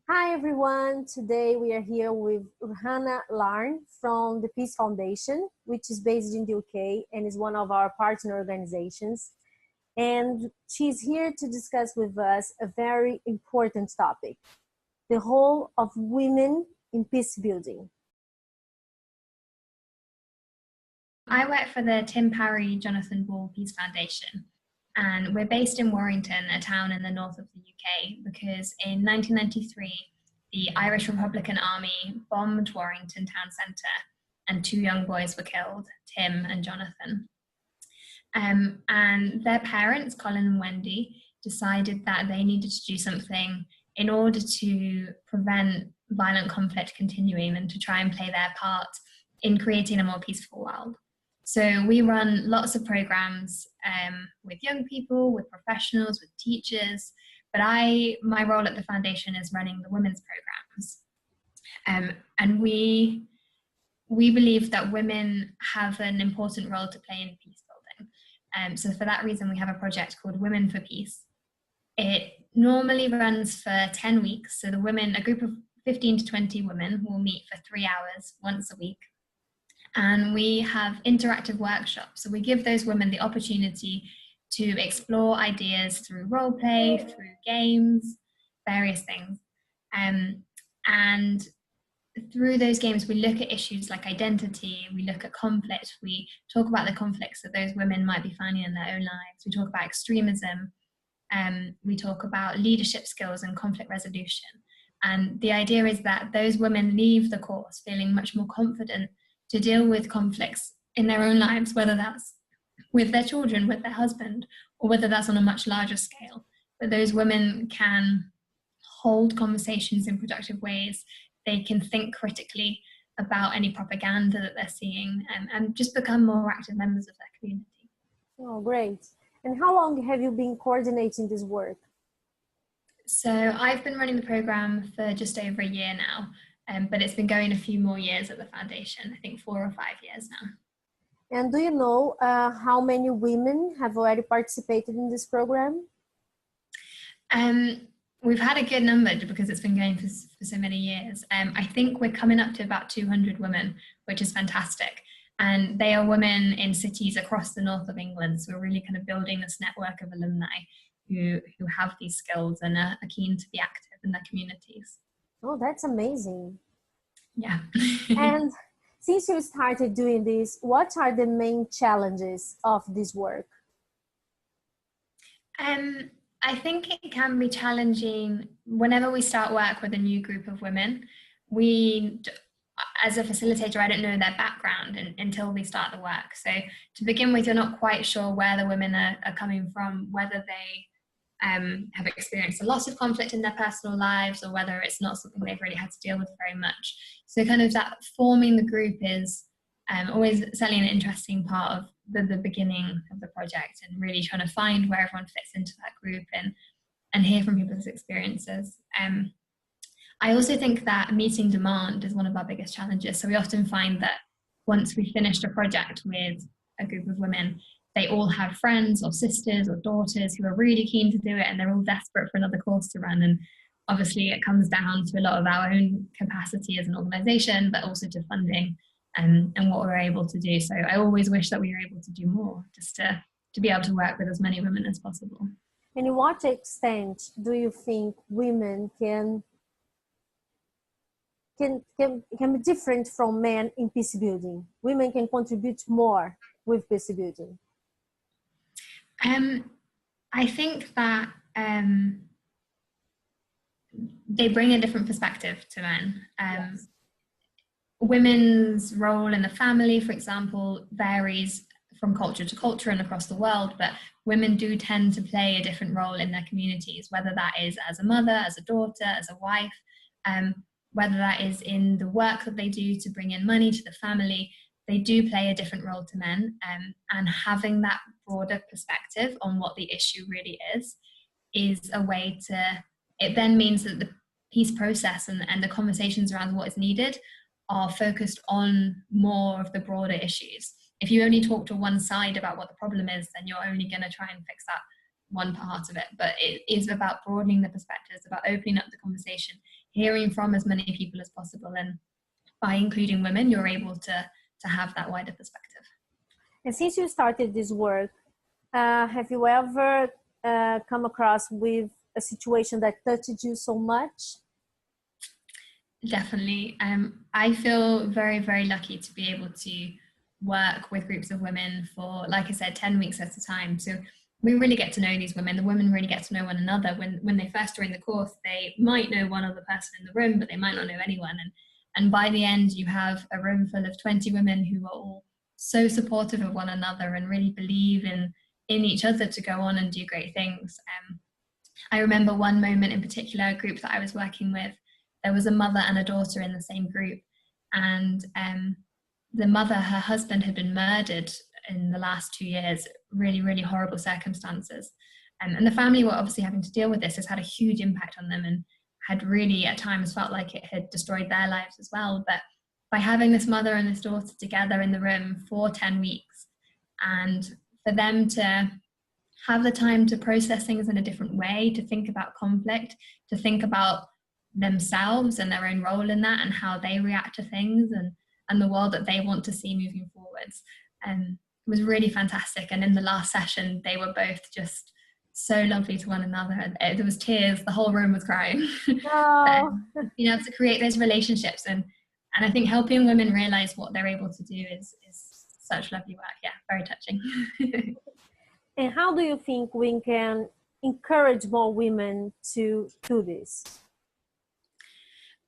Hi everyone, today we are here with Hannah Larn from the Peace Foundation, which is based in the UK and is one of our partner organizations. And she's here to discuss with us a very important topic, the role of women in peace building. I work for the Tim Parry Jonathan Ball Peace Foundation, and we're based in Warrington, a town in the north of the UK, because in 1993, the Irish Republican Army bombed Warrington town centre and two young boys were killed, Tim and Jonathan. And their parents, Colin and Wendy, decided that they needed to do something in order to prevent violent conflict continuing and to try and play their part in creating a more peaceful world. So we run lots of programs with young people, with professionals, with teachers, but my role at the foundation is running the women's programs. And we believe that women have an important role to play in peace building. So for that reason, we have a project called Women for Peace. It normally runs for 10 weeks. So a group of 15 to 20 women will meet for 3 hours once a week. And we have interactive workshops. So we give those women the opportunity to explore ideas through role play, through games, various things. And through those games, we look at issues like identity, we look at conflict, we talk about the conflicts that those women might be finding in their own lives, we talk about extremism, we talk about leadership skills and conflict resolution. And the idea is that those women leave the course feeling much more confident to deal with conflicts in their own lives, whether that's with their children, with their husband, or whether that's on a much larger scale. That those women can hold conversations in productive ways, they can think critically about any propaganda that they're seeing, and just become more active members of their community. Oh, great. And how long have you been coordinating this work? So I've been running the program for just over a year now. But it's been going a few more years at the foundation, I think 4 or 5 years now. And do you know how many women have already participated in this program? We've had a good number because it's been going for so many years. I think we're coming up to about 200 women, which is fantastic. And they are women in cities across the north of England. So we're really kind of building this network of alumni who have these skills and are keen to be active in their communities. Oh, that's amazing. Yeah. And since you started doing this, what are the main challenges of this work? I think it can be challenging whenever we start work with a new group of women. As a facilitator, I don't know their background until we start the work. So to begin with, you're not quite sure where the women are coming from, whether they have experienced a lot of conflict in their personal lives or whether it's not something they've really had to deal with very much. So kind of that forming the group is always certainly an interesting part of the beginning of the project, and really trying to find where everyone fits into that group and hear from people's experiences. I also think that meeting demand is one of our biggest challenges. So we often find that once we've finished a project with a group of women, they all have friends or sisters or daughters who are really keen to do it, and they're all desperate for another course to run. And obviously it comes down to a lot of our own capacity as an organisation, but also to funding and what we're able to do. So I always wish that we were able to do more, just to be able to work with as many women as possible. And in what extent do you think women can be different from men in peace building? Women can contribute more with peace building. I think that they bring a different perspective to men. Yes. Women's role in the family, for example, varies from culture to culture and across the world, but women do tend to play a different role in their communities, whether that is as a mother, as a daughter, as a wife, whether that is in the work that they do to bring in money to the family. They do play a different role to men, and having that broader perspective on what the issue really is a way to, it then means that the peace process and the conversations around what is needed are focused on more of the broader issues. If you only talk to one side about what the problem is, then you're only going to try and fix that one part of it, but it is about broadening the perspectives, about opening up the conversation, hearing from as many people as possible, and by including women, you're able to have that wider perspective. And since you started this work, have you ever come across with a situation that touched you so much? Definitely. I feel very, very lucky to be able to work with groups of women for, like I said, 10 weeks at a time. So we really get to know these women. The women really get to know one another. When they first join the course, they might know one other person in the room, but they might not know anyone. And by the end, you have a room full of 20 women who are all so supportive of one another and really believe in each other to go on and do great things. I remember one moment in particular, a group that I was working with, there was a mother and a daughter in the same group, and the mother, her husband had been murdered in the last 2 years, really, really horrible circumstances. And the family were obviously having to deal with this. It's had a huge impact on them and had really at times felt like it had destroyed their lives as well. But by having this mother and this daughter together in the room for 10 weeks, and for them to have the time to process things in a different way, to think about conflict, to think about themselves and their own role in that and how they react to things and the world that they want to see moving forwards, was really fantastic. And in the last session, they were both just so lovely to one another. There was tears, the whole room was crying. Oh. You know, to create those relationships, and I think helping women realize what they're able to do is such lovely work. Yeah, very touching. And how do you think we can encourage more women to do this?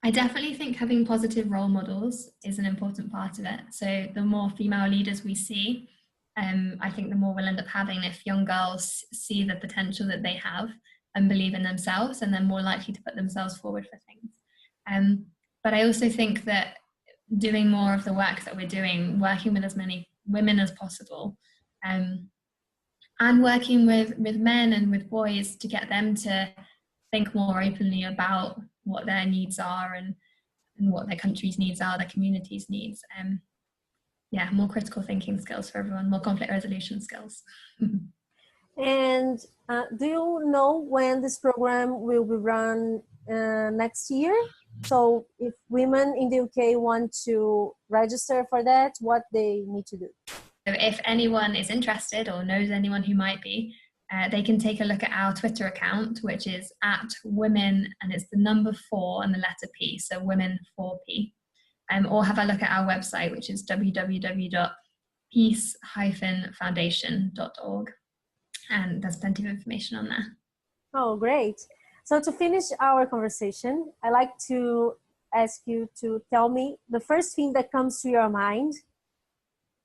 I definitely think having positive role models is an important part of it. So the more female leaders we see, I think the more we'll end up having. If young girls see the potential that they have and believe in themselves, and they're more likely to put themselves forward for things. But I also think that doing more of the work that we're doing, working with as many women as possible, and working with men and with boys to get them to think more openly about what their needs are and what their country's needs are, their community's needs. Yeah, more critical thinking skills for everyone, more conflict resolution skills. And do you know when this program will be run next year? So if women in the UK want to register for that, what they need to do? So if anyone is interested or knows anyone who might be, they can take a look at our Twitter account, which is @women, and it's the number 4 and the letter P, so women4p. Or have a look at our website, which is www.peace-foundation.org. And there's plenty of information on there. Oh, great. So to finish our conversation, I'd like to ask you to tell me the first thing that comes to your mind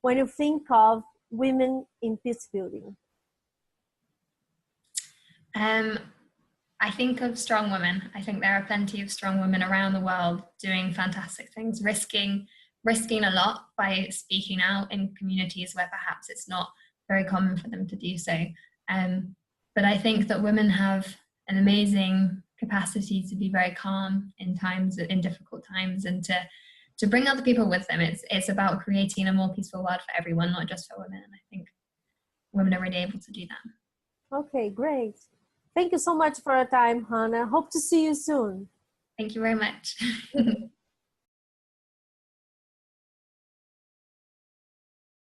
when you think of women in peace building. I think of strong women. I think there are plenty of strong women around the world doing fantastic things, risking a lot by speaking out in communities where perhaps it's not very common for them to do so. But I think that women have an amazing capacity to be very calm in difficult times, and to bring other people with them. It's about creating a more peaceful world for everyone, not just for women. And I think women are really able to do that. Okay, great. Thank you so much for your time, Hannah. Hope to see you soon. Thank you very much.